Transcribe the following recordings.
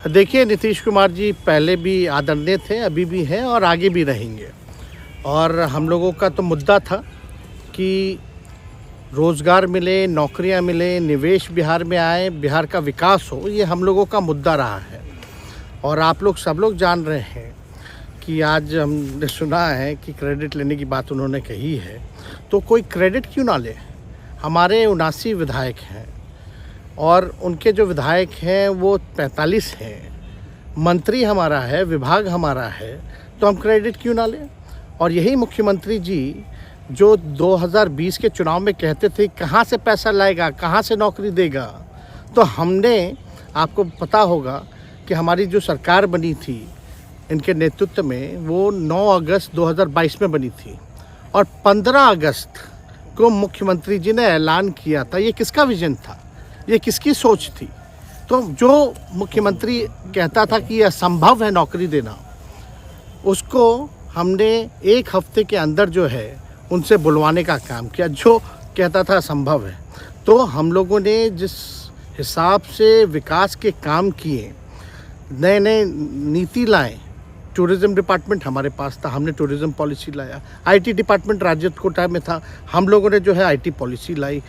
देखिए, नीतीश कुमार जी पहले भी आदरणीय थे, अभी भी हैं और आगे भी रहेंगे। और हम लोगों का तो मुद्दा था कि रोज़गार मिले, नौकरियां मिले, निवेश बिहार में आए, बिहार का विकास हो, ये हम लोगों का मुद्दा रहा है। और आप लोग सब लोग जान रहे हैं कि आज हमने सुना है कि क्रेडिट लेने की बात उन्होंने कही है, तो कोई क्रेडिट क्यों ना ले। हमारे 79 विधायक हैं और उनके जो विधायक हैं वो 45 हैं, मंत्री हमारा है, विभाग हमारा है, तो हम क्रेडिट क्यों ना लें। और यही मुख्यमंत्री जी जो 2020 के चुनाव में कहते थे कहाँ से पैसा लाएगा, कहाँ से नौकरी देगा, तो हमने, आपको पता होगा कि हमारी जो सरकार बनी थी इनके नेतृत्व में, वो 9 अगस्त 2022 में बनी थी और 15 अगस्त को मुख्यमंत्री जी ने ऐलान किया था। ये किसका विजन था, ये किसकी सोच थी। तो जो मुख्यमंत्री कहता था कि यह असंभव है नौकरी देना, उसको हमने एक हफ्ते के अंदर जो है उनसे बुलवाने का काम किया, जो कहता था असंभव है। तो हम लोगों ने जिस हिसाब से विकास के काम किए, नए नए नीति लाए, टूरिज़्म डिपार्टमेंट हमारे पास था, हमने टूरिज़्म पॉलिसी लाया। आईटी डिपार्टमेंट राज्य कोटा में था, हम लोगों ने जो है आईटी पॉलिसी लाई।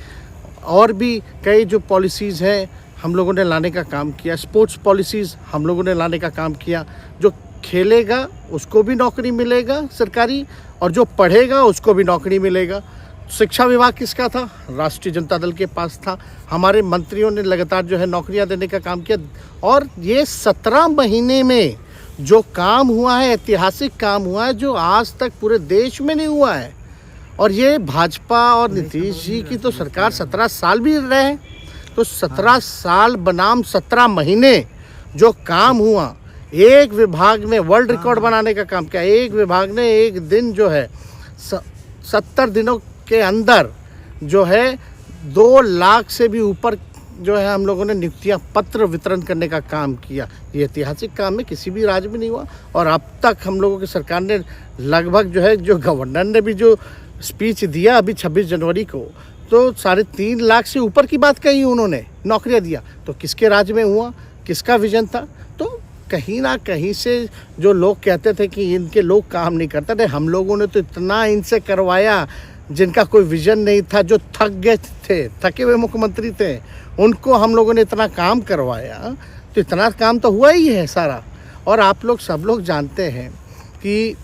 और भी कई जो पॉलिसीज़ हैं हम लोगों ने लाने का काम किया। स्पोर्ट्स पॉलिसीज़ हम लोगों ने लाने का काम किया। जो खेलेगा उसको भी नौकरी मिलेगा सरकारी, और जो पढ़ेगा उसको भी नौकरी मिलेगा। शिक्षा विभाग किसका था, राष्ट्रीय जनता दल के पास था। हमारे मंत्रियों ने लगातार जो है नौकरियां देने का काम किया। और ये 17 महीने में जो काम हुआ है, ऐतिहासिक काम हुआ है, जो आज तक पूरे देश में नहीं हुआ है। और ये भाजपा और नीतीश जी की तो सरकार 17 साल भी रहे, तो 17 साल बनाम 17 महीने जो काम हुआ, एक विभाग में वर्ल्ड रिकॉर्ड बनाने का काम किया। एक विभाग ने एक दिन जो है 70 दिनों के अंदर जो है 2 लाख से भी ऊपर जो है हम लोगों ने नियुक्तियां पत्र वितरण करने का काम किया। ये ऐतिहासिक काम है, किसी भी राज्य में नहीं हुआ। और अब तक हम लोगों की सरकार ने लगभग जो है, जो गवर्नर ने भी जो स्पीच दिया अभी 26 जनवरी को, तो 3.5 लाख से ऊपर की बात कही उन्होंने, नौकरियां दिया। तो किसके राज्य में हुआ, किसका विजन था। तो कहीं ना कहीं से जो लोग कहते थे कि इनके लोग काम नहीं करते थे, हम लोगों ने तो इतना इनसे करवाया जिनका कोई विजन नहीं था, जो थक गए थे, थके हुए मुख्यमंत्री थे, उनको हम लोगों ने इतना काम करवाया। तो इतना काम तो हुआ ही है सारा। और आप लोग सब लोग जानते हैं कि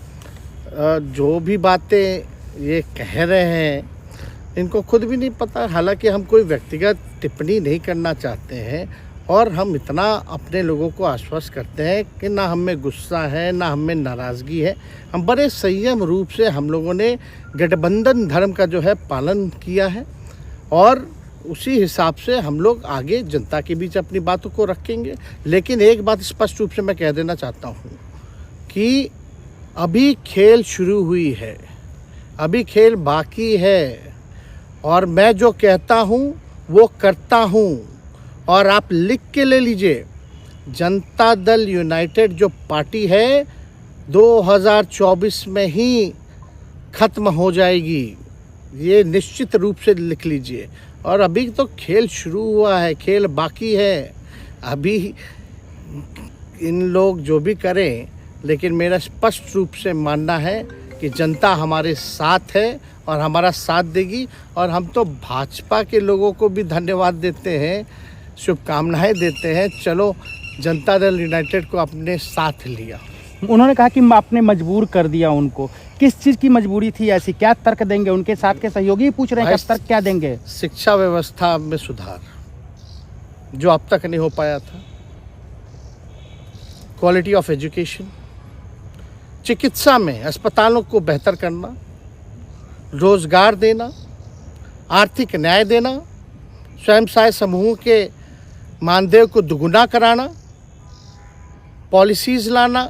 जो भी बातें ये कह रहे हैं इनको खुद भी नहीं पता। हालांकि हम कोई व्यक्तिगत टिप्पणी नहीं करना चाहते हैं, और हम इतना अपने लोगों को आश्वस्त करते हैं कि ना हम में गुस्सा है, ना हम में नाराज़गी है। हम बड़े संयम रूप से हम लोगों ने गठबंधन धर्म का जो है पालन किया है, और उसी हिसाब से हम लोग आगे जनता के बीच अपनी बातों को रखेंगे। लेकिन एक बात स्पष्ट रूप से मैं कह देना चाहता हूँ कि अभी खेल शुरू हुई है, अभी खेल बाकी है। और मैं जो कहता हूँ वो करता हूँ। और आप लिख के ले लीजिए, जनता दल यूनाइटेड जो पार्टी है 2024 में ही ख़त्म हो जाएगी, ये निश्चित रूप से लिख लीजिए। और अभी तो खेल शुरू हुआ है, खेल बाकी है। अभी इन लोग जो भी करें, लेकिन मेरा स्पष्ट रूप से मानना है कि जनता हमारे साथ है और हमारा साथ देगी। और हम तो भाजपा के लोगों को भी धन्यवाद देते हैं, शुभकामनाएं देते हैं। चलो, जनता दल यूनाइटेड को अपने साथ लिया। उन्होंने कहा कि आपने मजबूर कर दिया उनको। किस चीज़ की मजबूरी थी ऐसी, क्या तर्क देंगे? उनके साथ के सहयोगी पूछ रहे हैं, तर्क क्या देंगे? शिक्षा व्यवस्था में सुधार जो अब तक नहीं हो पाया था, क्वालिटी ऑफ एजुकेशन, चिकित्सा में अस्पतालों को बेहतर करना, रोजगार देना, आर्थिक न्याय देना, स्वयं सहायता समूह के मानदेय को दुगुना कराना, पॉलिसीज़ लाना।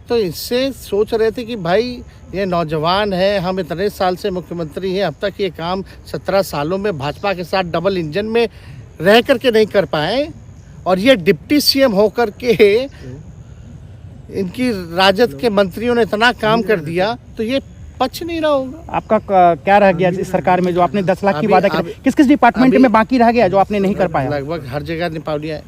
तो इससे सोच रहे थे कि भाई ये नौजवान है, हम इतने साल से मुख्यमंत्री हैं, अब तक ये काम 17 सालों में भाजपा के साथ डबल इंजन में रह करके नहीं कर पाए, और ये डिप्टी सीएम होकर के इनकी राजद के मंत्रियों ने इतना काम कर दिया, तो ये पच नहीं रहा होगा। आपका क्या रह गया इस सरकार में, जो आपने 10 लाख की वादा किया, किस किस डिपार्टमेंट में बाकी रह गया जो आपने नहीं कर पाया? लगभग हर जगह निपा लिया है।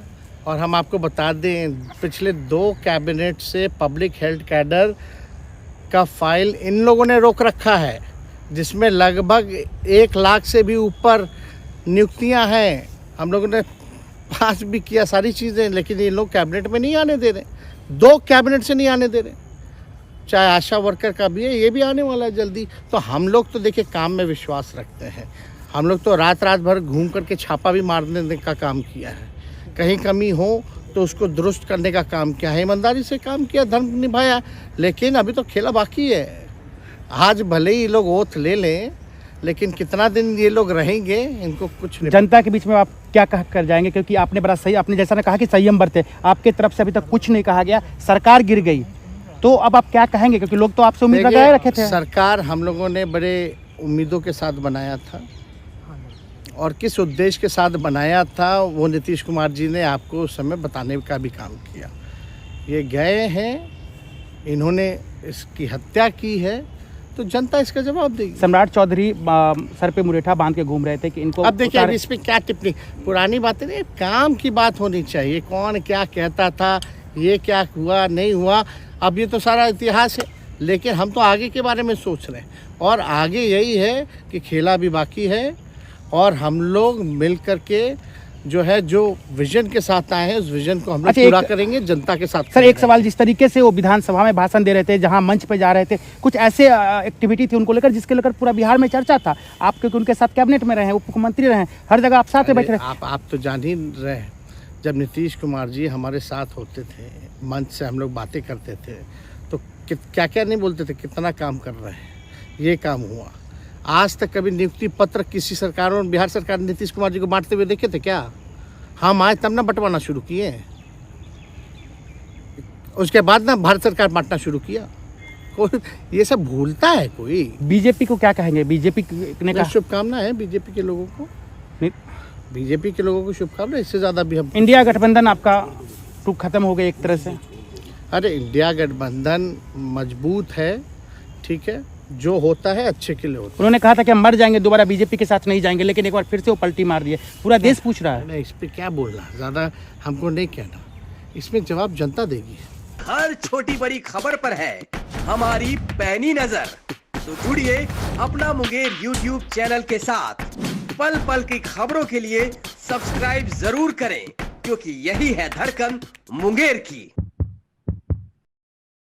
और हम आपको बता दें, पिछले 2 कैबिनेट से पब्लिक हेल्थ कैडर का फाइल इन लोगों ने रोक रखा है, जिसमें लगभग 1 लाख से भी ऊपर नियुक्तियां हैं। हम लोगों ने पास भी किया सारी चीज़ें, लेकिन ये लोग कैबिनेट में नहीं आने दे रहे। 2 कैबिनेट से नहीं आने दे रहे। चाहे आशा वर्कर का भी है, ये भी आने वाला है जल्दी। तो हम लोग तो देखिए काम में विश्वास रखते हैं। हम लोग तो रात भर घूम करके छापा भी मारने का काम किया है। कहीं कमी हो तो उसको दुरुस्त करने का काम किया है, ईमानदारी से काम किया, धर्म निभाया। लेकिन अभी तो खेला बाकी है। आज भले ही लोग ओथ ले लें, लेकिन कितना दिन ये लोग रहेंगे, इनको कुछ नहीं। जनता के बीच में आप क्या कह कर जाएंगे, क्योंकि आपने बड़ा सही, आपने जैसा ने कहा कि संयम बरते, आपके तरफ से अभी तक कुछ नहीं कहा गया, सरकार गिर गई, तो अब आप क्या कहेंगे, क्योंकि लोग तो आपसे उम्मीद लगाए रखे थे। सरकार हम लोगों ने बड़े उम्मीदों के साथ बनाया था, और किस उद्देश्य के साथ बनाया था वो नीतीश कुमार जी ने आपको उस समय बताने का भी काम किया। ये गए हैं, इन्होंने इसकी हत्या की है, तो जनता इसका जवाब देगी। सम्राट चौधरी सर पे मुरेठा बांध के घूम रहे थे कि इनको अब देखिए इस पे क्या टिप्पणी, पुरानी बातें नहीं, काम की बात होनी चाहिए। कौन क्या कहता था, ये क्या हुआ नहीं हुआ, अब ये तो सारा इतिहास है। लेकिन हम तो आगे के बारे में सोच रहे हैं, और आगे यही है कि खेला भी बाकी है, और हम लोग मिल करके जो है, जो विजन के साथ आए हैं, उस विजन को हम लोग पूरा करेंगे जनता के साथ। सर एक सवाल, जिस तरीके से वो विधानसभा में भाषण दे रहे थे, जहां मंच पे जा रहे थे, कुछ ऐसे एक्टिविटी थी उनको लेकर जिसके लेकर पूरा बिहार में चर्चा था। आप क्योंकि उनके साथ कैबिनेट में रहे, उप मुख्यमंत्री रहे, हर जगह आप साथ में बैठ रहे। आप तो जान ही रहे, जब नीतीश कुमार जी हमारे साथ होते थे, मंच से हम लोग बातें करते थे, तो क्या क्या नहीं बोलते थे, कितना काम कर रहे हैं, ये काम हुआ। आज तक कभी नियुक्ति पत्र किसी सरकारों, बिहार सरकार ने नीतीश कुमार जी को बांटते हुए देखे थे क्या? हम आए तब ना बंटवाना शुरू किए, उसके बाद ना भारत सरकार बांटना शुरू किया। कोई ये सब भूलता है कोई? बीजेपी को क्या कहेंगे? बीजेपी ने कहा शुभकामना है बीजेपी के लोगों को, बीजेपी के लोगों को शुभकामना। इससे ज़्यादा भी हम, इंडिया गठबंधन आपका टूक खत्म हो गया एक तरह से। अरे इंडिया गठबंधन मजबूत है, ठीक है, जो होता है अच्छे के लिए होता है। उन्होंने कहा था कि हम मर जाएंगे, दोबारा बीजेपी के साथ नहीं जाएंगे, लेकिन एक बार फिर से वो पलटी मार दिए। पूरा देश पूछ रहा है। नहीं, इस पे क्या बोलना, ज़्यादा हमको नहीं कहना, इसमें जवाब जनता देगी। हर छोटी बड़ी खबर पर है हमारी पैनी नजर, तो जुड़िए अपना मुंगेर YouTube चैनल के साथ। पल पल की खबरों के लिए सब्सक्राइब जरूर करें, क्योंकि यही है धड़कन मुंगेर की।